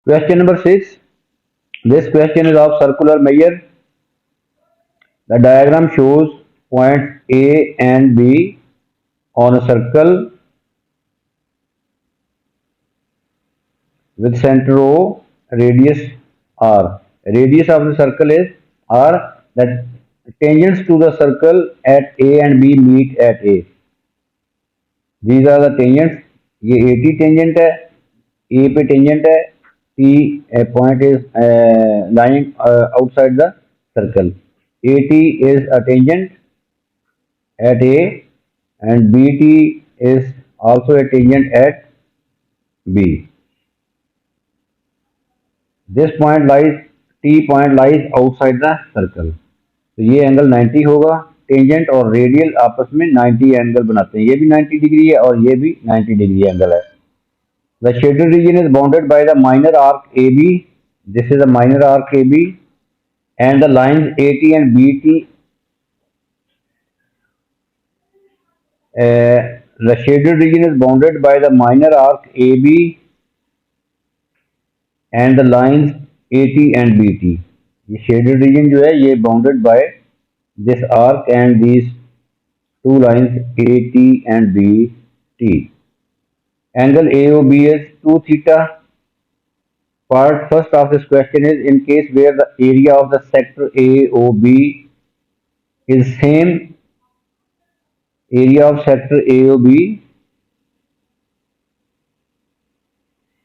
Question number 6. This question is of circular measure. The diagram shows points A and B on a circle with center O, radius R. Radius of the circle is R. The tangents to the circle at A and B meet at A. These are the tangents. ये AT tangent है, A पे tangent है, P point is lying outside the circle. AT is a tangent at A and BT is also a tangent at B. This point lies, T point lies outside the circle. तो ये angle 90 होगा. Tangent और radial आपस में 90 angle बनाते हैं. ये भी 90 डिग्री है और ये भी 90 डिग्री एंगल है. The shaded region is bounded by the minor arc AB. This is a minor arc AB and the lines AT and BT. The shaded region is bounded by the minor arc AB and the lines AT and BT. ये shaded region जो है ये bounded by this arc and these two lines AT and BT. Angle AOB is 2 theta. Part first of this question is in case where the area of the sector AOB is same area of sector AOB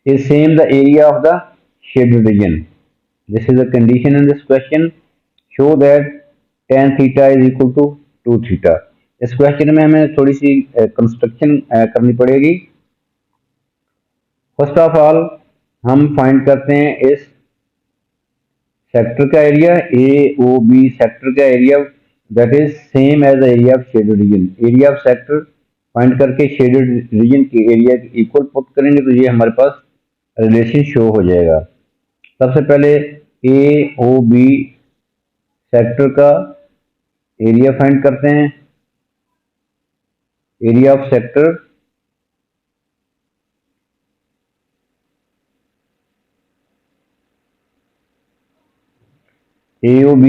is same the area of the shaded region. This is a condition in this question. Show that tan theta is equal to 2 theta. इस question में हमें थोड़ी सी construction करनी पड़ेगी. First of all हम find करते हैं इस सेक्टर का एरिया AOB सेक्टर का area that is same as the area of shaded region. Area of sector find करके शेडेड रीजन के एरिया के इक्वल पुट करेंगे तो ये हमारे पास रिलेशन शो हो जाएगा. सबसे पहले AOB सेक्टर का एरिया फाइंड करते हैं. Area of sector AOB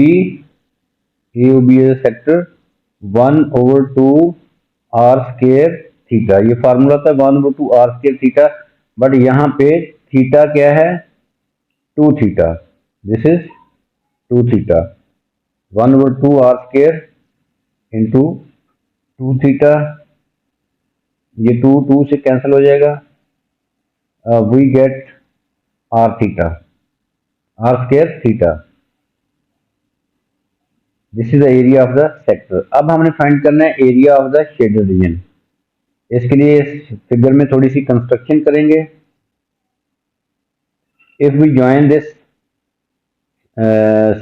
is a sector 1/2 r square theta. ये फार्मूला था 1/2 r square थीटा, बट यहाँ पे थीटा क्या है 2 theta. This is 2 theta. 1/2 r square into 2 theta. ये 2 से कैंसिल हो जाएगा. We get r theta, r square theta. This is the area of the sector. अब हमने फाइंड करना है area of the shaded region. इसके लिए इस फिगर में थोड़ी सी कंस्ट्रक्शन करेंगे. If we join this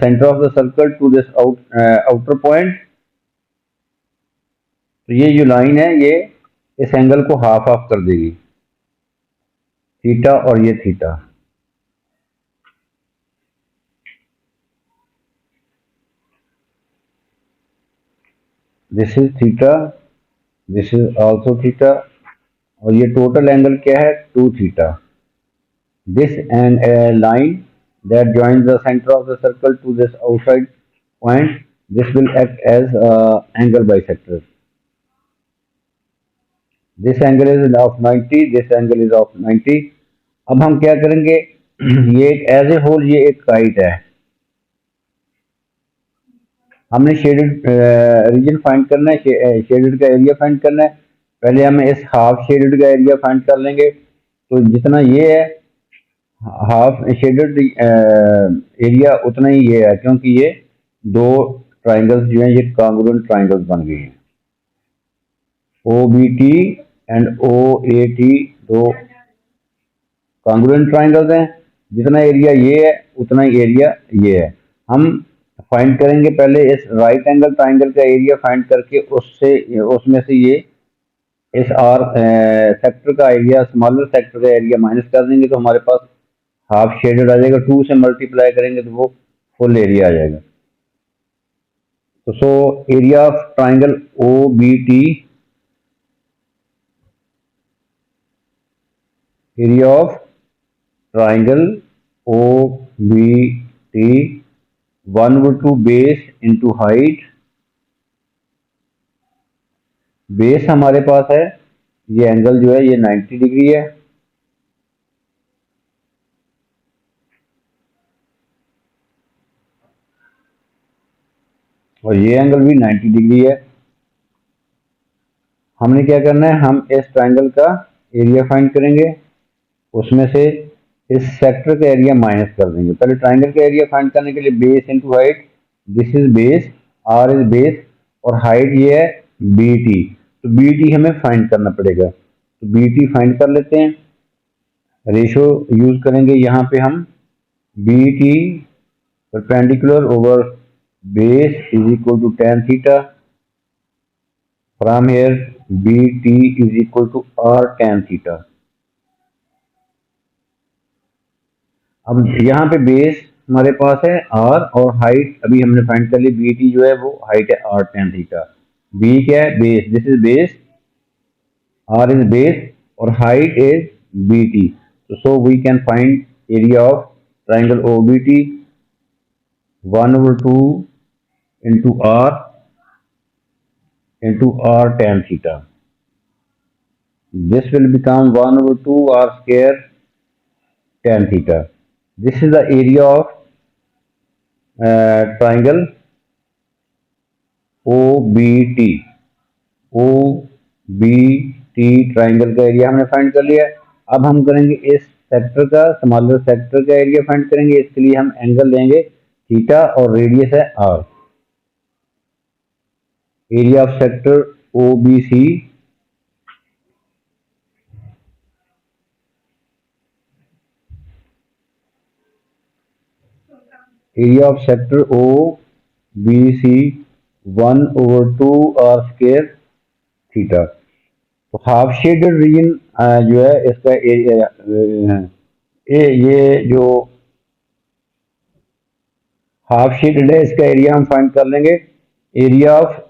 centre of the circle to this outer point, तो ये जो लाइन है ये इस एंगल को हाफ ऑफ कर देगी, थीटा और ये theta. This is theta, this is also theta और ये टोटल एंगल क्या है 2 theta. This and line that joins the centre of the circle to this outside point, this will act as angle bisector. This angle is of 90, this angle is of 90. अब हम क्या करेंगे, ये एक as a whole ये एक kite है. हमने शेडेड रीजन फाइंड करना है, शेडेड का एरिया फाइंड करना है. पहले हमें इस हाफ शेडेड का एरिया फाइंड कर लेंगे. तो जितना ये है हाफ शेडेड एरिया उतना ही ये है, क्योंकि ये दो ट्राइंगल्स जो हैं ये कॉन्ग्रुएंट ट्राइंगल्स बन गए हैं. OBT एंड OAT दो कॉन्ग्रुएंट ट्राइंगल्स हैं. जितना एरिया ये है उतना ही एरिया ये है. हम फाइंड करेंगे पहले इस राइट एंगल ट्राइंगल का एरिया फाइंड करके उसमें से ये इस आर सेक्टर का एरिया स्मॉलर सेक्टर का एरिया माइनस कर देंगे तो हमारे पास हाफ शेडेड आ जाएगा. 2 से मल्टीप्लाई करेंगे तो वो फुल एरिया आ जाएगा. तो so area of triangle O B T, area of triangle O B T 1/2 base into height. Base हमारे पास है, ये एंगल जो है ये 90 डिग्री है, और ये एंगल भी 90 डिग्री है। हमने क्या करना है, हम इस ट्राइंगल का एरिया फाइंड करेंगे, उसमें से इस सेक्टर का एरिया माइनस कर देंगे। पहले ट्राइंगल का एरिया फाइंड करने के लिए base into height, this is base, R is base, और हाइट ये है बी टी। तो बी टी हमें फाइंड करना पड़ेगा, तो बी टी फाइंड कर लेते हैं। रेशो यूज करेंगे यहाँ पे हम, B T perpendicular over base is equal to tan theta. From here B T is equal to r tan theta. अब यहाँ पे बेस हमारे पास है r, और हाइट अभी हमने फाइंड कर ली, बी टी जो है वो हाइट है r tan थीटा। बी क्या है, base, this is base, r is base, और height is bt. So we can find area of triangle OBT 1/2 into r tan theta. This will become 1/2 r square tan theta. This is the area of triangle OBT. OBT triangle का area हमने find कर लिया है। अब हम करेंगे इस sector का, स्मॉलर सेक्टर का एरिया फाइंड करेंगे। इसके लिए हम एंगल लेंगे थीटा और रेडियस है R. Area of sector OBC area of sector OBC 1/2 R square theta. तो हाफ शेडेड रीजन जो है इसका एरिया, ये जो हाफ शेडेड है इसका एरिया हम फाइंड कर लेंगे। Area of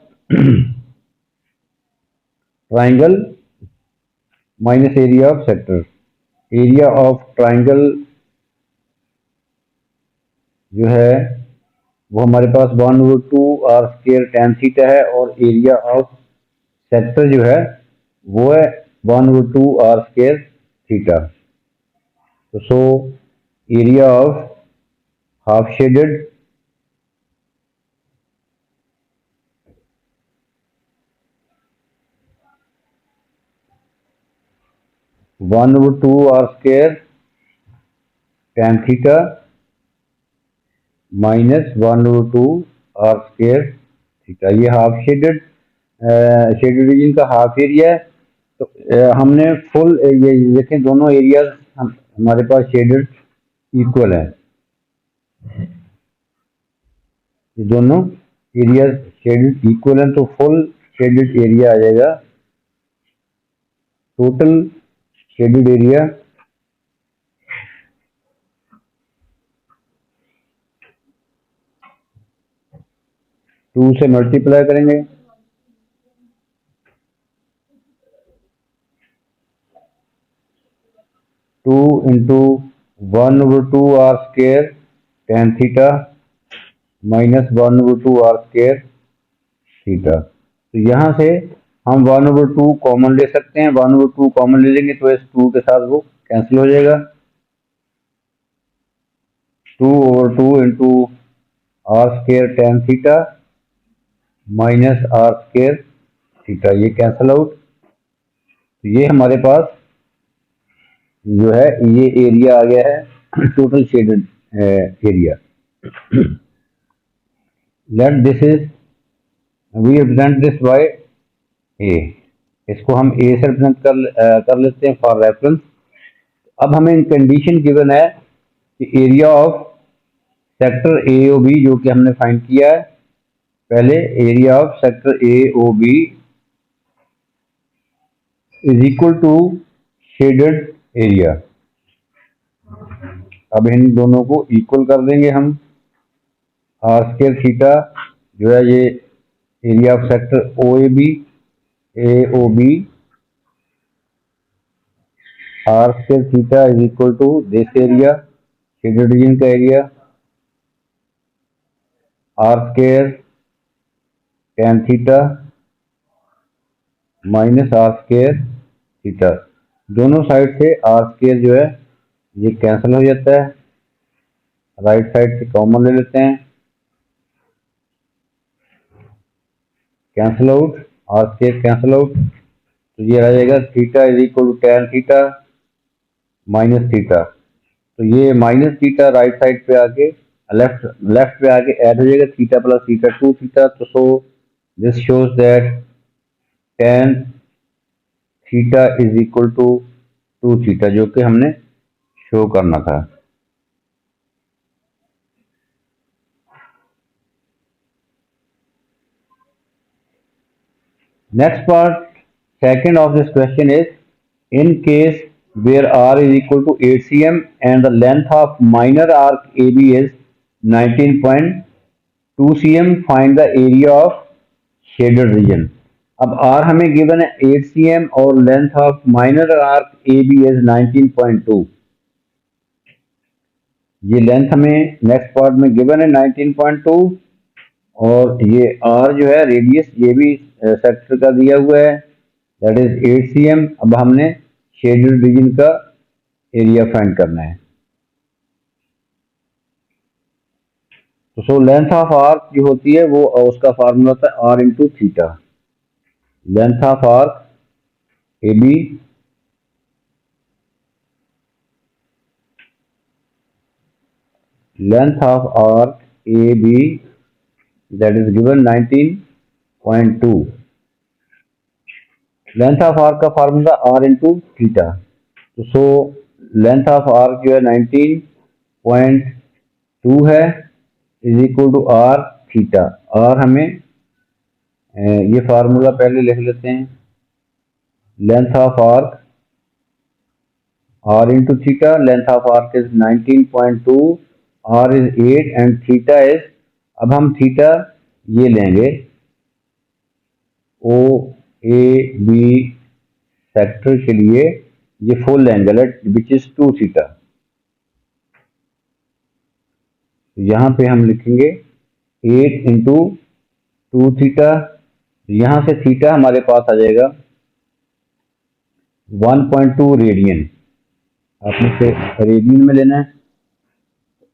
triangle minus area of sector. Area of triangle जो है वो हमारे पास 1/2 आर स्क्वायर tan थीटा है, और एरिया ऑफ सेक्टर जो है वो है 1/2 आर स्क्वायर थीटा। तो so area of half shaded one over two R square tan theta minus 1/2 R square theta. ये हाफ शेडेड शेडेड रीजन का हाफ एरिया है। तो हमने फुल, ये देखें दोनों एरियाज हमारे पास शेडेड इक्वल है। ये दोनों एरियाज शेडेड इक्वल है, तो फुल शेडेड एरिया आ जाएगा। टोटल शेडेड एरिया टू से मल्टीप्लाई करेंगे, two into 1/2 R square tan theta minus 1/2 R square theta. तो यहाँ से हम 1/2 कॉमन ले सकते हैं। 1/2 कॉमन ले लेंगे तो इस 2 के साथ वो कैंसिल हो जाएगा। 2/2 into r square tan theta minus are square theta, ये कैंसिल आउट। तो ये हमारे पास जो है ये एरिया आ गया है total shaded area. Let this is, we represent this by A. इसको हम ए से रिप्रेजेंट कर लेते हैं फॉर रेफरेंस। अब हमें कंडीशन गिवन है कि area of sector A O B, जो कि हमने फाइंड किया है पहले, area of sector A O B is equal to shaded area. अब इन दोनों को इक्वल कर देंगे हम, आर स्क्वायर थीटा जो है ये area of sector O B R square theta is equal to this area, shaded region का area, R square tan theta minus are square theta. दोनों साइड से आर स्क्वायर जो है ये कैंसिल हो जाता है, राइट साइड से कॉमन ले लेते हैं, cancel out, r square cancel out, तो ये आ जाएगा theta is equal to tan theta minus theta. तो ये माइनस थीटा राइट साइड पे आके लेफ्ट पे आके ऐड हो जाएगा, थीटा प्लस थीटा 2 थीटा। तो so this shows that tan theta is equal to 2 theta, जो कि हमने शो करना था। Next part, second of this question is, in case where r is equal to 8 cm and the length of minor arc AB is 19.2 cm, find the area of shaded region। अब r हमें given है 8 cm और length of minor arc AB is 19.2। ये length हमें next part में given है 19.2 और ये r जो है रेडियस ये भी सेक्टर का दिया हुआ है, दैट इज 8 cm। अब हमने शेडेड रीजन का एरिया फाइंड करना है। तो सो लेंथ ऑफ आर्क जो होती है वो उसका फार्मूला होता है r into theta. Length of arc A B length of arc A B that is given 19.2। Length of arc का फार्मूला r इंटू थीटा। तो सो लेंथ ऑफ आर्क जो है 19.2 है is equal to r theta. आर हमें ये formula पहले लिख लेते हैं, length of arc r into theta, length of arc is 19.2, r is 8 and theta is, अब हम थीटा ये लेंगे ओ ए बी सेक्टर के लिए ये फुल एंगल है विच इज 2 थीटा। यहां पे हम लिखेंगे 8 इंटू 2 थीटा, यहां से थीटा हमारे पास आ जाएगा 1.2 रेडियन। आपने से रेडियन में लेना है।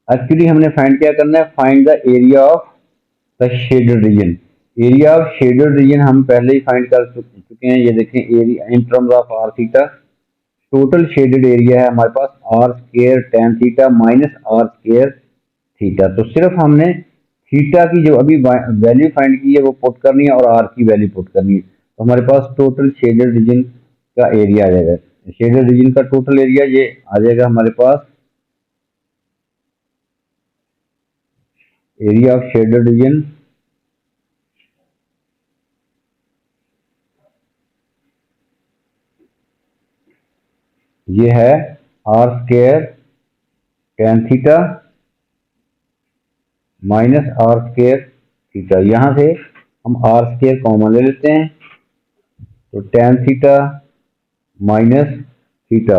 एक्चुअली हमने फाइंड क्या करना है, find the area of the shaded region. Area of shaded region हम पहले ही फाइंड कर चुके हैं। ये देखें area in terms of R theta, total shaded area है हमारे पास R square tan theta minus are square theta. तो सिर्फ हमने थीटा की जो अभी वैल्यू फाइंड की है वो पुट करनी है और आर की वैल्यू पुट करनी है। तो हमारे पास टोटल शेडेड रीजन का एरिया आ जाएगा। शेडेड रीजन का टोटल एरिया ये आ जाएगा हमारे पास, एरिया ऑफ शेडेड रीजन ये है r square tan theta minus are square theta. यहां से हम आर स्क्वायर कॉमन ले लेते हैं, तो tan theta minus theta,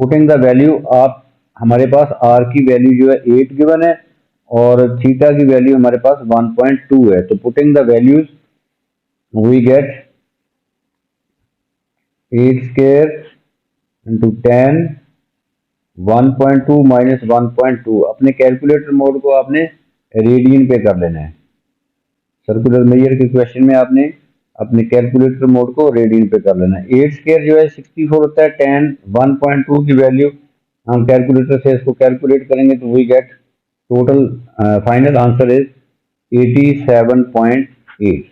putting the value आप हमारे पास आर की वैल्यू जो है 8 गिवन है और थीटा की वैल्यू हमारे पास 1.2 है। तो putting the values we get 8 square into 10 1.2 minus 1.2। अपने कैलकुलेटर मोड को आपने रेडियन पे कर लेना है। सर्कुलर मेजर के क्वेश्चन में आपने अपने कैलकुलेटर मोड को रेडियन पे कर लेना है। 8 स्क्वायर जो है 64 होता है, 10 1.2 की वैल्यू हम कैलकुलेटर से इसको कैलकुलेट करेंगे तो we get total final answer is 87.8।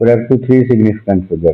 Correct to 3 significant figure.